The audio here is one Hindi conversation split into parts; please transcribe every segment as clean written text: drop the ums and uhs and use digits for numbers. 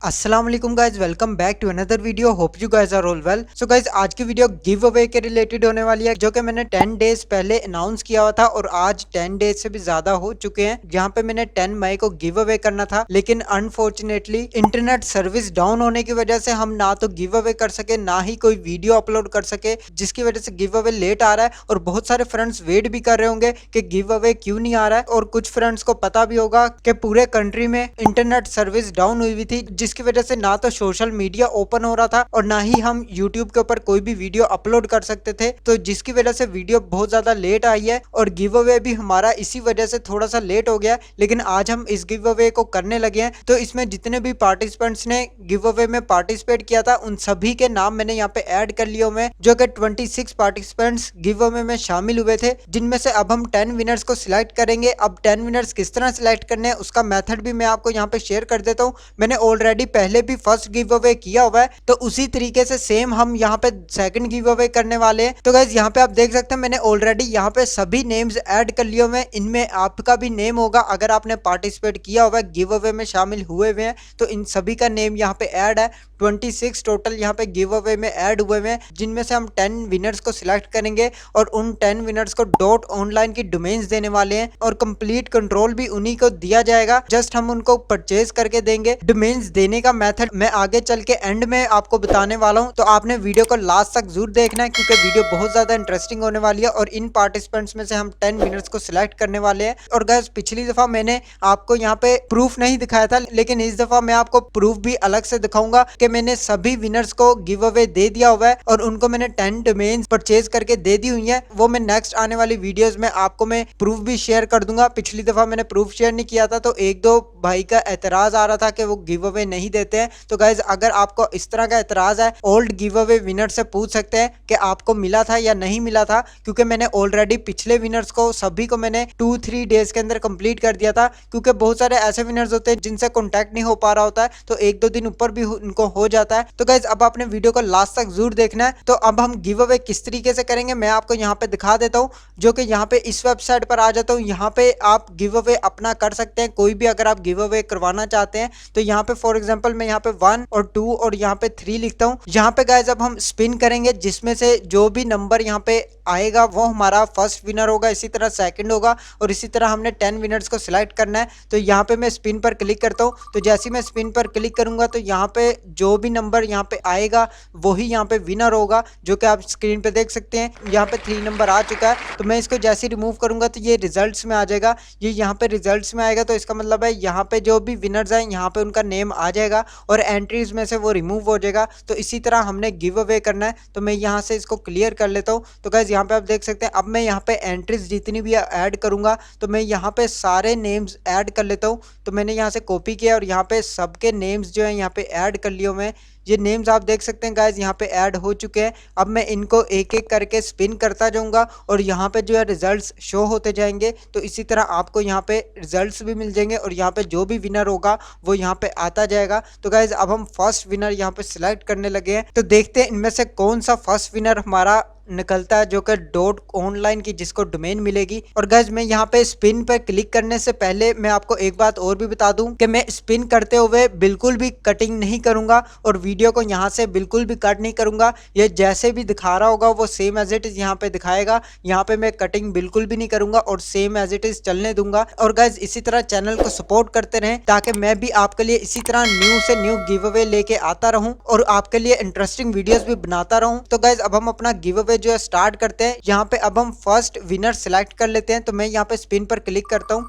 अस्सलाम वालेकुम guys, welcome back to another video. Hope you guys are all well. So guys, आज की वीडियो गिव अवे के रिलेटेड होने वाली है, जो कि मैंने 10 डेज पहले अनाउंस किया हुआ था और आज 10 डेज से भी ज्यादा हो चुके हैं, जहां पे मैंने 10 मई को गिव अवे करना था। लेकिन अनफॉर्चुनेटली इंटरनेट सर्विस डाउन होने की वजह से हम ना तो गिव अवे कर सके, ना ही कोई वीडियो अपलोड कर सके, जिसकी वजह से गिव अवे लेट आ रहा है। और बहुत सारे फ्रेंड्स वेट भी कर रहे होंगे कि गिव अवे क्यों नहीं आ रहा है। और कुछ फ्रेंड्स को पता भी होगा कि पूरे कंट्री में इंटरनेट सर्विस डाउन हुई थी, जिसकी वजह से ना तो सोशल मीडिया ओपन हो रहा था और ना ही हम यूट्यूब के ऊपर कोई भी वीडियो अपलोड कर सकते थे। तो जिसकी वजह से वीडियो बहुत ज्यादा लेट आई है और गिव अवे भी हमारा इसी वजह से थोड़ा सा लेट हो गया। लेकिन आज हम इस गिव अवे को करने लगे हैं। तो इसमें जितने भी पार्टिसिपेंट्स ने गिव अवे में पार्टिसिपेट किया था, उन सभी के नाम मैंने यहाँ पे ऐड कर लिए हुए हैं, जो कि 26 पार्टिसिपेंट्स गिव अवे में शामिल हुए थे, जिनमें से अब हम 10 विनर्स को सिलेक्ट करेंगे। अब 10 विनर्स किस तरह सिलेक्ट करने हैं उसका मेथड भी मैं आपको यहाँ पे शेयर कर देता हूँ। मैंने ऑलरेडी पहले भी फर्स्ट गिव अवे किया हुआ है, तो उसी तरीके से सेम हम यहाँ पे सेकंड गिव अवे करने वाले हैं। तो गाइज, यहाँ पे आप देख सकते हैं मैंने ऑलरेडी यहाँ पे सभी नेम्स ऐड कर लिए हुए हैं। इनमें आपका भी नेम होगा अगर आपने पार्टिसिपेट किया हुआ है, गिव अवे में शामिल हुए हुए हैं, तो इन सभी का नेम यहाँ पे ऐड है। 26 टोटल यहाँ पे गिव अवे में ऐड हुए हुए हैं, जिनमें से हम 10 विनर्स को सिलेक्ट करेंगे और उन 10 विनर्स को डॉट ऑनलाइन की डोमेन्स देने वाले हैं और कंप्लीट कंट्रोल भी उन्हीं को दिया जाएगा। जस्ट हम उनको परचेज करके देंगे। डोमेन्स देने का मेथड मैं आगे चल के एंड में आपको बताने वाला हूँ, तो आपने वीडियो को लास्ट तक जरूर देखना है, क्योंकि वीडियो बहुत ज्यादा इंटरेस्टिंग होने वाली है। और इन पार्टिसिपेंट्स में से हम 10 विनर्स को सिलेक्ट करने वाले हैं। और गाइस, पिछली दफा मैंने आपको यहाँ पे प्रूफ नहीं दिखाया था, लेकिन इस दफा मैं आपको प्रूफ भी अलग से दिखाऊंगा कि मैंने सभी विनर्स को गिव अवे दे दिया हुआ है और उनको मैंने 10 डोमेन्स परचेज करके दे दी हुई है। वो मैं नेक्स्ट आने वाली वीडियोस में आपको मैं प्रूफ भी शेयर कर दूंगा। पिछली दफा मैंने प्रूफ शेयर नहीं किया था, तो एक दो भाई का एतराज आ रहा था कि वो गिव अवे नहीं देते हैं। तो गाइज, अगर आपको इस तरह का एतराज है, ओल्ड गिव अवे विनर से पूछ सकते हैं कि आपको मिला था या नहीं मिला था, क्योंकि मैंने ऑलरेडी पिछले विनर्स को सभी को मैंने 2-3 डेज के अंदर कंप्लीट कर दिया था। क्योंकि बहुत सारे ऐसे विनर्स होते हैं जिनसे कॉन्टैक्ट नहीं हो पा रहा होता है, तो 1-2 दिन ऊपर भी उनको हो जाता है। तो गाइज, अब आपने वीडियो को लास्ट तक जरूर देखना है। तो अब हम गिव अवे किस तरीके से करेंगे मैं आपको यहाँ पे दिखा देता हूँ, जो कि यहाँ पे इस वेबसाइट पर आ जाता हूँ। यहाँ पे आप गिव अवे अपना कर सकते हैं, कोई भी अगर आप गिव अवे करवाना चाहते हैं। तो यहाँ पे फॉर एग्जांपल मैं यहाँ पे 1 और 2 और यहाँ पे 3 लिखता हूँ। यहाँ पे गाइज अब हम स्पिन करेंगे, जिसमें से जो भी नंबर यहाँ पे आएगा वो हमारा फर्स्ट विनर होगा, इसी तरह सेकंड होगा और इसी तरह हमने 10 विनर्स को सिलेक्ट करना है। तो यहाँ पे मैं स्पिन पर क्लिक करता हूँ। तो जैसे ही मैं स्पिन पर क्लिक करूंगा तो यहाँ पे जो भी नंबर यहाँ पे आएगा वही यहाँ पे विनर होगा, जो कि आप स्क्रीन पे देख सकते हैं। यहाँ पे 3 नंबर आ चुका है, तो मैं इसको जैसे ही रिमूव करूंगा तो ये रिजल्ट्स में आ जाएगा। ये यहाँ पे रिजल्ट्स में आएगा, तो इसका मतलब है यहाँ पे जो भी विनर्स हैं यहाँ पे उनका नेम आ जाएगा और एंट्रीज में से वो रिमूव हो जाएगा। तो इसी तरह हमने गिव अवे करना है। तो मैं यहाँ से इसको क्लियर कर लेता हूँ। तो गाइज, यहाँ पे आप देख सकते हैं अब मैं यहाँ पे एंट्रीज जितनी भी ऐड करूंगा, तो मैं यहाँ पे सारे नेम्स ऐड कर लेता हूँ। तो मैंने यहाँ से कॉपी किया और यहाँ पे सबके नेम्स जो है यहाँ पे ऐड कर लिए हुए हैं। ये नेम्स आप देख सकते हैं गाइज, यहाँ पे ऐड हो चुके हैं। अब मैं इनको एक एक करके स्पिन करता जाऊंगा और यहाँ पे जो है रिजल्ट्स शो होते जाएंगे। तो इसी तरह आपको यहाँ पे रिजल्ट्स भी मिल जाएंगे और यहाँ पे जो भी विनर होगा वो यहाँ पे आता जाएगा। तो गाइज, अब हम फर्स्ट विनर यहाँ पे सिलेक्ट करने लगे हैं। तो देखते हैं इनमें से कौन सा फर्स्ट विनर हमारा निकलता है, जो कि डॉट ऑनलाइन की जिसको डोमेन मिलेगी। और गाइज, मैं यहाँ पे स्पिन पे क्लिक करने से पहले मैं आपको एक बात और भी बता दूं कि मैं स्पिन करते हुए बिल्कुल भी कटिंग नहीं करूंगा और वीडियो को यहाँ से बिल्कुल भी कट नहीं करूंगा। ये जैसे भी दिखा रहा होगा वो सेम एज इट इज यहाँ पे दिखाएगा। यहाँ पे मैं कटिंग बिल्कुल भी नहीं करूंगा और सेम एज इट इज चलने दूंगा। और गाइज, इसी तरह चैनल को सपोर्ट करते रहें, ताकि मैं भी आपके लिए इसी तरह न्यू से न्यू गिव अवे लेके आता रहूं और आपके लिए इंटरेस्टिंग वीडियोस भी बनाता रहूं। तो गाइज, अब हम अपना गिव अवे जो है स्टार्ट करते हैं। यहाँ पे अब हम फर्स्ट विनर सिलेक्ट कर लेते हैं। तो मैं यहाँ पे स्पिन पर क्लिक करता हूँ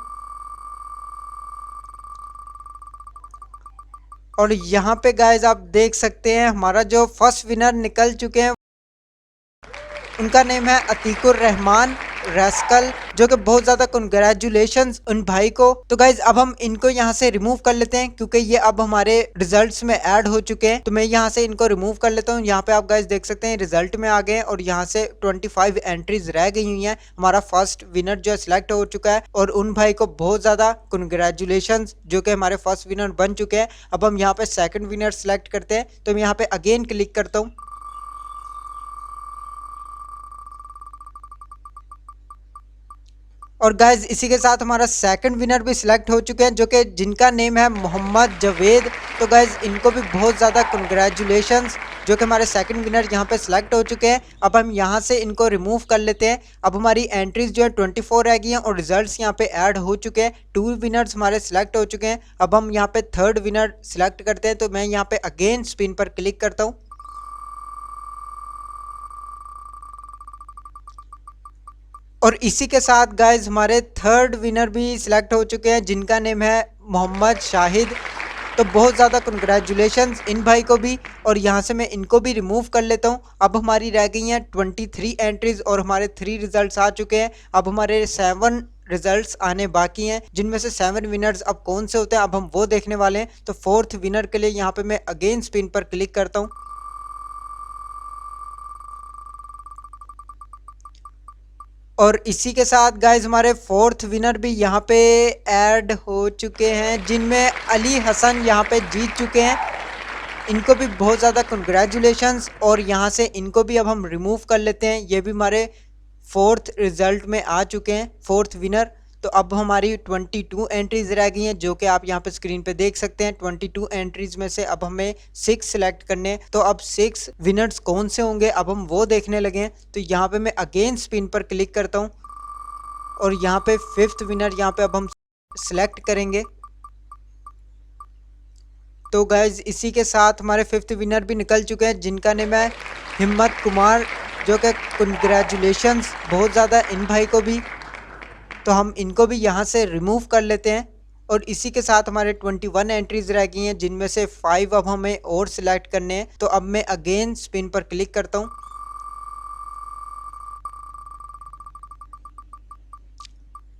और यहाँ पे गाइज आप देख सकते हैं हमारा जो फर्स्ट विनर निकल चुके हैं, उनका नेम है अतीकुर रहमान रैस्कल, जो कि बहुत ज्यादा कंग्रेचुलेशंस उन भाई को। तो गाइज, अब हम इनको यहाँ से रिमूव कर लेते हैं, क्योंकि ये अब हमारे रिजल्ट्स में ऐड हो चुके हैं। तो मैं यहाँ से इनको रिमूव कर लेता हूँ। यहाँ पे आप गाइज देख सकते हैं रिजल्ट में आ गए हैं और यहाँ से 25 एंट्रीज रह गई हुई हैं। हमारा फर्स्ट विनर जो है सिलेक्ट हो चुका है और उन भाई को बहुत ज्यादा कंग्रेचुलेशंस, जो कि हमारे फर्स्ट विनर बन चुके हैं। अब हम यहाँ पे सेकंड विनर सिलेक्ट करते हैं। तो मैं यहाँ पे अगेन क्लिक करता हूँ और गाइज इसी के साथ हमारा सेकंड विनर भी सिलेक्ट हो चुके हैं, जो कि जिनका नेम है मोहम्मद जवेद। तो गाइज इनको भी बहुत ज़्यादा कंग्रेचुलेशंस, जो कि हमारे सेकंड विनर यहाँ पे सिलेक्ट हो चुके हैं। अब हम यहाँ से इनको रिमूव कर लेते हैं। अब हमारी एंट्रीज जो है 24 रह गई हैं और रिजल्ट्स यहाँ पे ऐड हो चुके हैं। 2 विनर्स हमारे सिलेक्ट हो चुके हैं। अब हम यहाँ पे थर्ड विनर सिलेक्ट करते हैं। तो मैं यहाँ पे अगेन स्पिन पर क्लिक करता हूँ और इसी के साथ गाइज हमारे थर्ड विनर भी सिलेक्ट हो चुके हैं, जिनका नेम है मोहम्मद शाहिद। तो बहुत ज़्यादा कंग्रेचुलेशंस इन भाई को भी। और यहाँ से मैं इनको भी रिमूव कर लेता हूँ। अब हमारी रह गई हैं 23 एंट्रीज और हमारे 3 रिजल्ट्स आ चुके हैं। अब हमारे 7 रिजल्ट्स आने बाकी हैं, जिनमें से 7 विनर्स अब कौन से होते हैं अब हम वो देखने वाले हैं। तो फोर्थ विनर के लिए यहाँ पे मैं अगेन स्पिन पर क्लिक करता हूँ और इसी के साथ गाइज हमारे फोर्थ विनर भी यहाँ पे ऐड हो चुके हैं, जिनमें अली हसन यहाँ पे जीत चुके हैं। इनको भी बहुत ज़्यादा कंग्रेचुलेशंस और यहाँ से इनको भी अब हम रिमूव कर लेते हैं। ये भी हमारे फोर्थ रिजल्ट में आ चुके हैं, फोर्थ विनर। तो अब हमारी 22 एंट्रीज रह गई हैं, जो कि आप यहाँ पे स्क्रीन पे देख सकते हैं। 22 एंट्रीज में से अब हमें 6 सिलेक्ट करने हैं। तो अब 6 विनर्स कौन से होंगे अब हम वो देखने लगे हैं। तो यहाँ पे मैं अगेन स्पिन पर क्लिक करता हूँ और यहाँ पे फिफ्थ विनर यहाँ पे अब हम सिलेक्ट करेंगे। तो गाइज इसी के साथ हमारे फिफ्थ विनर भी निकल चुके हैं, जिनका नेम है हिम्मत कुमार, जो कि कंग्रेचुलेशंस बहुत ज़्यादा इन भाई को भी। तो हम इनको भी यहाँ से रिमूव कर लेते हैं और इसी के साथ हमारे 21 एंट्रीज रह गई हैं, जिनमें से 5 अब हमें और सिलेक्ट करने हैं। तो अब मैं अगेन स्पिन पर क्लिक करता हूँ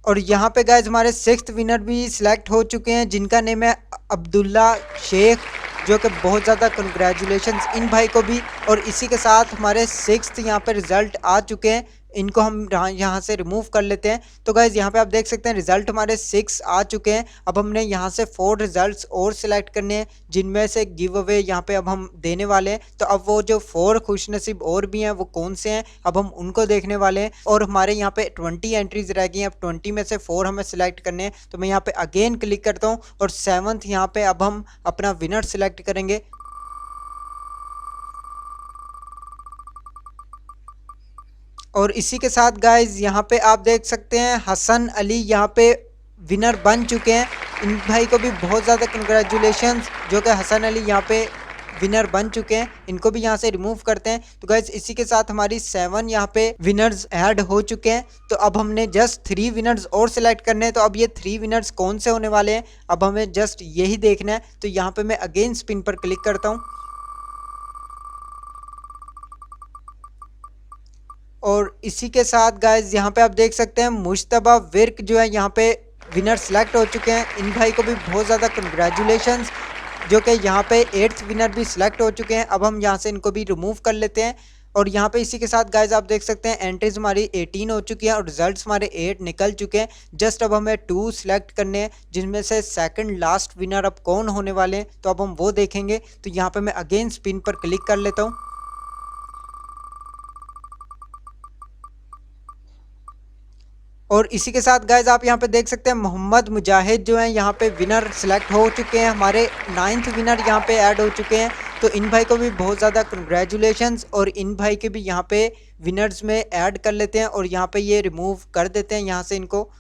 और यहाँ पे गाइज हमारे 6th विनर भी सिलेक्ट हो चुके हैं, जिनका नेम है अब्दुल्ला शेख, जो कि बहुत ज़्यादा कंग्रेचुलेशंस इन भाई को भी। और इसी के साथ हमारे 6th यहाँ पे रिजल्ट आ चुके हैं। इनको हम यहाँ से रिमूव कर लेते हैं। तो गाइज यहाँ पे आप देख सकते हैं रिजल्ट हमारे 6 आ चुके हैं। अब हमने यहाँ से 4 रिजल्ट्स और सिलेक्ट करने हैं, जिनमें से गिव अवे यहाँ पे अब हम देने वाले हैं। तो अब वो जो 4 खुशनसीब और भी हैं वो कौन से हैं अब हम उनको देखने वाले हैं। और हमारे यहाँ पे 20 एंट्रीज रह गई हैं। अब 20 में से 4 हमें सिलेक्ट करने हैं। तो मैं यहाँ पे अगेन क्लिक करता हूँ और 7th यहाँ पे अब हम अपना विनर सिलेक्ट करेंगे। और इसी के साथ गाइज यहाँ पे आप देख सकते हैं हसन अली यहाँ पे विनर बन चुके हैं। इन भाई को भी बहुत ज़्यादा कंग्रेचुलेशंस, जो कि हसन अली यहाँ पे विनर बन चुके हैं। इनको भी यहाँ से रिमूव करते हैं। तो गाइज इसी के साथ हमारी 7 यहाँ पे विनर्स ऐड हो चुके हैं। तो अब हमने जस्ट 3 विनर्स और सिलेक्ट करने हैं। तो अब ये 3 विनर्स कौन से होने वाले हैं अब हमें जस्ट यही देखना है। तो यहाँ पे मैं अगेन स्पिन पर क्लिक करता हूँ और इसी के साथ गाइज यहाँ पे आप देख सकते हैं मुश्तबा विर्क जो है यहाँ पे विनर सेलेक्ट हो चुके हैं। इन भाई को भी बहुत ज़्यादा कंग्रेचुलेशंस, जो कि यहाँ पे 8th विनर भी सिलेक्ट हो चुके हैं। अब हम यहाँ से इनको भी रिमूव कर लेते हैं और यहाँ पे इसी के साथ गाइज आप देख सकते हैं एंट्रीज हमारी 18 हो चुकी हैं और रिजल्ट्स हमारे 8 निकल चुके हैं। जस्ट अब हमें 2 सिलेक्ट करने हैं, जिनमें से सेकंड लास्ट विनर अब कौन होने वाले हैं तो अब हम वो देखेंगे। तो यहाँ पे मैं अगेन स्पिन पर क्लिक कर लेता हूँ और इसी के साथ गाइज आप यहाँ पे देख सकते हैं मोहम्मद मुजाहिद जो हैं यहाँ पे विनर सेलेक्ट हो चुके हैं। हमारे 9th विनर यहाँ पे ऐड हो चुके हैं। तो इन भाई को भी बहुत ज़्यादा कंग्रेचुलेशंस और इन भाई के भी यहाँ पे विनर्स में ऐड कर लेते हैं और यहाँ पे ये रिमूव कर देते हैं यहाँ से इनको।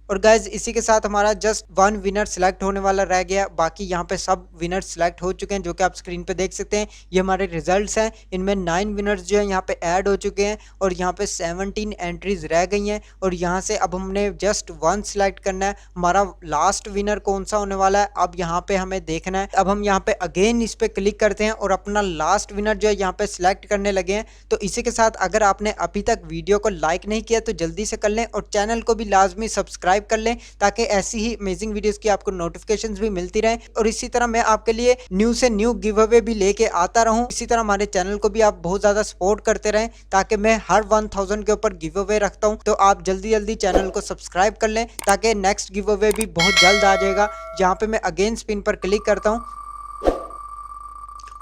और गाइज इसी के साथ हमारा जस्ट 1 विनर सिलेक्ट होने वाला रह गया। बाकी यहाँ पे सब विनर सिलेक्ट हो चुके हैं, जो कि आप स्क्रीन पे देख सकते हैं। ये हमारे रिजल्ट्स हैं। इनमें 9 विनर्स जो है यहाँ पे ऐड हो चुके हैं और यहाँ पे 17 एंट्रीज रह गई हैं। और यहाँ से अब हमने जस्ट 1 सिलेक्ट करना है। हमारा लास्ट विनर कौन सा होने वाला है अब यहाँ पे हमें देखना है। अब हम यहाँ पे अगेन इस पे क्लिक करते हैं और अपना लास्ट विनर जो है यहाँ पे सिलेक्ट करने लगे हैं। तो इसी के साथ अगर आपने अभी तक वीडियो को लाइक नहीं किया तो जल्दी से कर लें और चैनल को भी लाजमी सब्सक्राइब कर लें, ताकि ऐसी ही अमेजिंग वीडियोस की आपको नोटिफिकेशंस भी मिलती रहें। और इसी तरह मैं आपके लिए न्यू से न्यू गिव अवे भी लेके आता रहूं। इसी तरह हमारे चैनल को भी आप बहुत ज़्यादा सपोर्ट करते रहें, ताकि मैं हर 1000 के ऊपर गिव अवे रखता हूं। तो आप जल्दी जल्दी चैनल को सब्सक्राइब कर लें, ताकि नेक्स्ट गिव अवे भी बहुत जल्द आ जाएगा। यहाँ पे मैं अगेन स्पिन पर क्लिक करता हूँ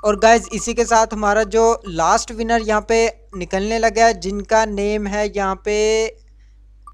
और गाइज इसी के साथ हमारा जो लास्ट विनर यहाँ पे निकलने लगा है, जिनका नेम है यहाँ पे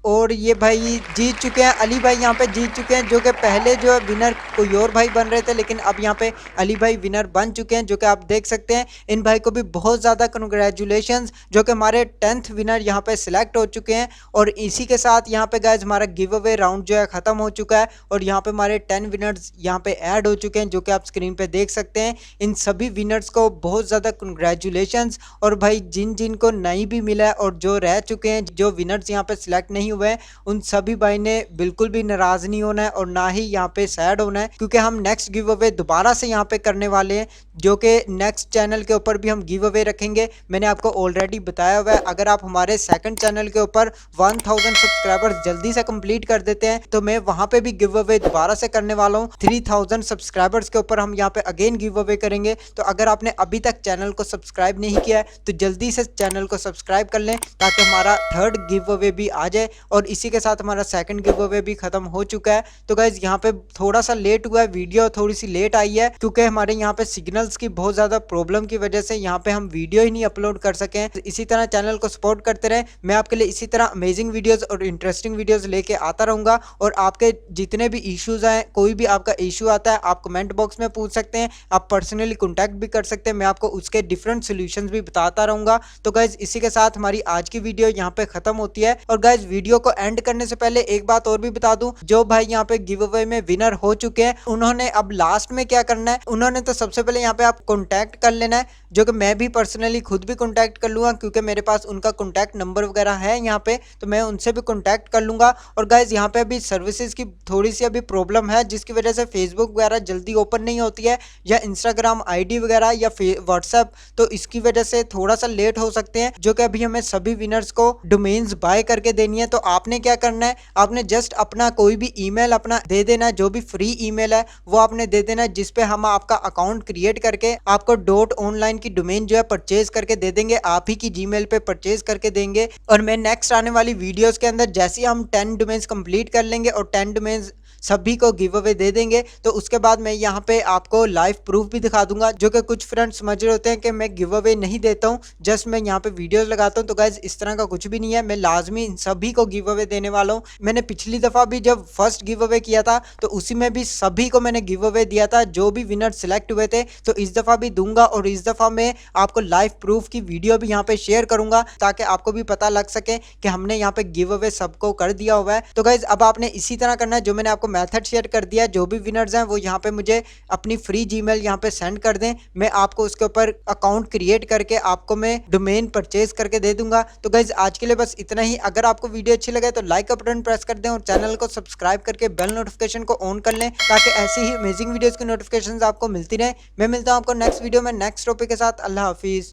और ये भाई जीत चुके हैं, अली भाई यहाँ पे जीत चुके हैं, जो कि पहले जो है विनर कोई और भाई बन रहे थे, लेकिन अब यहाँ पे अली भाई विनर बन चुके हैं, जो कि आप देख सकते हैं। इन भाई को भी बहुत ज़्यादा कंग्रेचुलेशंस, जो कि हमारे 10th विनर यहाँ पे सिलेक्ट हो चुके हैं। और इसी के साथ यहाँ पे गाइज हमारा गिव अवे राउंड जो है ख़त्म हो चुका है और यहाँ पे हमारे 10 विनर्स यहाँ पे ऐड हो चुके हैं, जो कि आप स्क्रीन पे देख सकते हैं। इन सभी विनर्स को बहुत ज़्यादा कंग्रेचुलेशंस। और भाई जिन जिन को नहीं भी मिला है और जो रह चुके हैं, जो विनर्स यहाँ पे सिलेक्ट नहीं हुए हैं, उन सभी भाई ने बिल्कुल भी नाराज़ नहीं होना है और ना ही यहाँ पे सैड होना है, क्योंकि हम नेक्स्ट गिव अवे दोबारा से यहाँ पे करने वाले हैं, जो कि नेक्स्ट चैनल के ऊपर भी हम गिव अवे रखेंगे। मैंने आपको ऑलरेडी बताया हुआ है, अगर आप हमारे सेकंड चैनल के ऊपर 1000 सब्सक्राइबर्स जल्दी से कंप्लीट कर देते हैं तो मैं वहां पे भी गिव अवे दोबारा से करने वाला हूँ। 3000 सब्सक्राइबर्स के ऊपर हम यहाँ पे अगेन गिव अवे करेंगे। तो अगर आपने अभी तक चैनल को सब्सक्राइब नहीं किया है तो जल्दी से चैनल को सब्सक्राइब कर लें, ताकि हमारा थर्ड गिव अवे भी आ जाए। और इसी के साथ हमारा सेकंड गिव अवे भी खत्म हो चुका है। तो गाइज यहाँ पे थोड़ा सा लेट हुआ है, वीडियो थोड़ी सी लेट आई है, क्योंकि हमारे यहाँ पे सिग्नल्स की बहुत ज्यादा प्रॉब्लम की वजह से यहाँ पे हम वीडियो ही नहीं अपलोड कर सके हैं। तो इसी तरह चैनल को सपोर्ट करते रहे, मैं आपके लिए इसी तरह अमेजिंग वीडियोस और इंटरेस्टिंग वीडियोस लेके आता रहूंगा। और आपके जितने भी इश्यूज हैं, कोई भी आपका इशू आता है, आप कमेंट बॉक्स में पूछ सकते हैं, आप पर्सनली कॉन्टैक्ट भी कर सकते हैं, मैं आपको उसके डिफरेंट सोल्यूशंस भी बताता रहूंगा। तो गाइज इसी के साथ हमारी आज की वीडियो यहाँ पे खत्म होती है। और गाइज वीडियो को एंड करने से पहले एक बात और भी बता दूं, जो भाई यहाँ पे गिव अवे में विनर हो चुके हैं, उन्होंने अब लास्ट में क्या करना है, उन्होंने तो सबसे पहले यहाँ पे आप कॉन्टैक्ट कर लेना है, जो कि मैं भी पर्सनली खुद भी कॉन्टैक्ट कर लूंगा, क्योंकि मेरे पास उनका कॉन्टैक्ट नंबर वगैरह है यहाँ पे, तो मैं उनसे भी कॉन्टैक्ट कर लूंगा। और गाइज यहाँ पे अभी सर्विसेज की थोड़ी सी अभी प्रॉब्लम है, जिसकी वजह से फेसबुक वगैरह जल्दी ओपन नहीं होती है, या इंस्टाग्राम आईडी वगैरह या व्हाट्सएप, तो इसकी वजह से थोड़ा सा लेट हो सकते हैं, जो कि अभी हमें सभी विनर्स को डोमेन्स बाय करके देनी है। तो आपने क्या करना है, आपने जस्ट अपना कोई भी ईमेल अपना दे देना है, जो भी फ्री ईमेल है वो आपने दे देना है, जिसपे हम आपका अकाउंट क्रिएट करके आपको .online की डोमेन जो है परचेज करके दे देंगे, आप ही की जीमेल पे परचेज करके देंगे। और मैं नेक्स्ट आने वाली वीडियोस के अंदर जैसे ही हम 10 डोमेन्स कंप्लीट कर लेंगे और 10 डोमेन्स सभी को गिव अवे दे देंगे, तो उसके बाद मैं यहाँ पे आपको लाइव प्रूफ भी दिखा दूंगा, जो कि कुछ फ्रेंड्स समझ रहे होते हैं कि मैं गिव अवे नहीं देता हूँ, जस्ट मैं यहाँ पे वीडियोस लगाता हूँ। तो गाइज इस तरह का कुछ भी नहीं है, मैं लाजमी इन सभी को गिव अवे देने वाला हूँ। मैंने पिछली दफा भी जब फर्स्ट गिव अवे किया था तो उसी में भी सभी को मैंने गिव अवे दिया था, जो भी विनर सिलेक्ट हुए थे। तो इस दफा भी दूंगा, और इस दफा मैं आपको लाइव प्रूफ की वीडियो भी यहाँ पे शेयर करूंगा, ताकि आपको भी पता लग सके कि हमने यहाँ पे गिव अवे सबको कर दिया हुआ है। तो गाइज अब आपने इसी तरह करना है, जो मैंने आपको मेथड शेयर कर दिया, जो भी विनर्स हैं वो यहाँ पे मुझे अपनी फ्री जीमेल यहाँ पे सेंड कर दें, मैं आपको उसके ऊपर अकाउंट क्रिएट करके आपको मैं डोमेन परचेज करके दे दूंगा। तो गाइज आज के लिए बस इतना ही। अगर आपको वीडियो अच्छी लगे तो लाइक का बटन प्रेस कर दें और चैनल को सब्सक्राइब करके बेल नोटिफिकेशन को ऑन कर लें, ताकि ऐसी ही अमेजिंग वीडियोस की नोटिफिकेशंस आपको मिलती रहे। मैं मिलता हूं आपको नेक्स्ट वीडियो में नेक्स्ट टॉपिक के साथ। अल्लाह हाफिज।